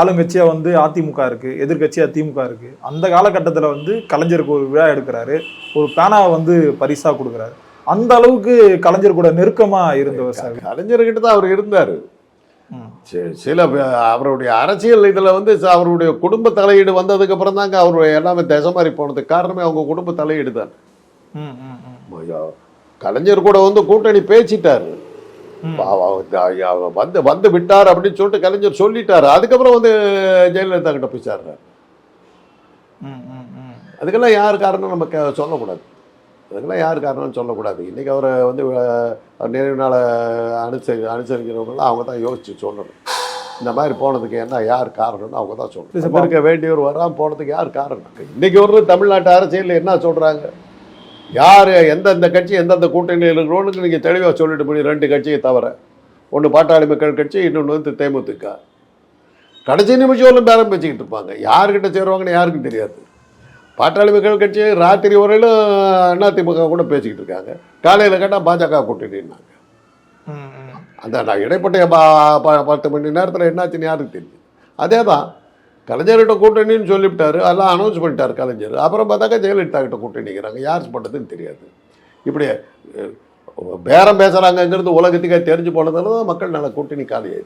ஆளுங்கட்சியா வந்து அதிமுக இருக்கு, எதிர்கட்சியா திமுக இருக்கு. அந்த காலகட்டத்துல வந்து கலைஞருக்கு ஒரு விழா எடுக்கிறாரு, ஒரு பேனாவை வந்து பரிசா கொடுக்குறாரு. அந்த அளவுக்கு கலைஞர் கூட நெருக்கமா இருந்தவர் சார். கலைஞர்கிட்ட தான் அவர் இருந்தார். சில அவருடைய அரசியல் இதில் வந்து அவருடைய குடும்ப தலையீடு வந்ததுக்கு அப்புறம் தாங்க அவர் எல்லாமே திசை மாதிரி போனதுக்கு காரணமே அவங்க குடும்ப தலையீடு தான். கலைஞர் கூட வந்து கூட்டணி பேசிட்டாரு, வந்து விட்டார் அப்படின்னு சொல்லிட்டு கலைஞர் சொல்லிட்டாரு. அதுக்கப்புறம் வந்து ஜெயலலிதா கிட்ட போய் சேர்றாரு. அதுக்கெல்லாம் யார் காரணம் நம்ம சொல்லக்கூடாது. அதுக்கெல்லாம் யார் காரணம்னு சொல்லக்கூடாது. இன்றைக்கி அவரை வந்து நினைவு நாளை அனுசரிக்கிறவங்களாம் அவங்க தான் யோசிச்சு சொல்லணும். இந்த மாதிரி போனதுக்கு என்ன யார் காரணம்னு அவங்க தான் சொல்லணும். இருக்க வேண்டியவர் வராமல் போனதுக்கு யார் காரணம்? இன்றைக்கி ஒரு தமிழ்நாட்டு அரசியலில் என்ன சொல்கிறாங்க, யார் எந்தெந்த கட்சி எந்தெந்த கூட்டணியில் இருக்கிறோன்னு நீங்கள் தெளிவாக சொல்லிட்டு போய் 2 கட்சியை தவிர, ஒன்று பாட்டாளி மக்கள் கட்சி, இன்னொன்று வந்து தேமுதிக. கடைசி நிமிஷம் பேரம் பேசிக்கிட்டு இருப்பாங்க. யார்கிட்ட சேருவாங்கன்னு யாருக்கும் தெரியாது. பாட்டாளி மக்கள் கட்சி ராத்திரி வரையிலும் அதிமுக கூட பேசிக்கிட்டு இருக்காங்க. காலையில் கேட்டால் பாஜக கூட்டணின்னாங்க. அந்த இடைப்பட்ட 10 மணி நேரத்தில் என்னாச்சுன்னு யாருக்கு தெரியுது? அதே தான் கலைஞர்கிட்ட கூட்டணின்னு சொல்லிவிட்டாரு, அதெல்லாம் அனௌன்ஸ் பண்ணிட்டார் கலைஞர். அப்புறம் பார்த்தாக்கா ஜெயலலிதா கிட்ட கூட்டணிக்கிறாங்க. யார் பண்ணுறதுன்னு தெரியாது. இப்படி பேரம் பேசுகிறாங்கங்கிறது உலகத்துக்கே தெரிஞ்சு போனதுனால தான் மக்கள் நல்ல கூட்டணி காலியாயிடுச்சு.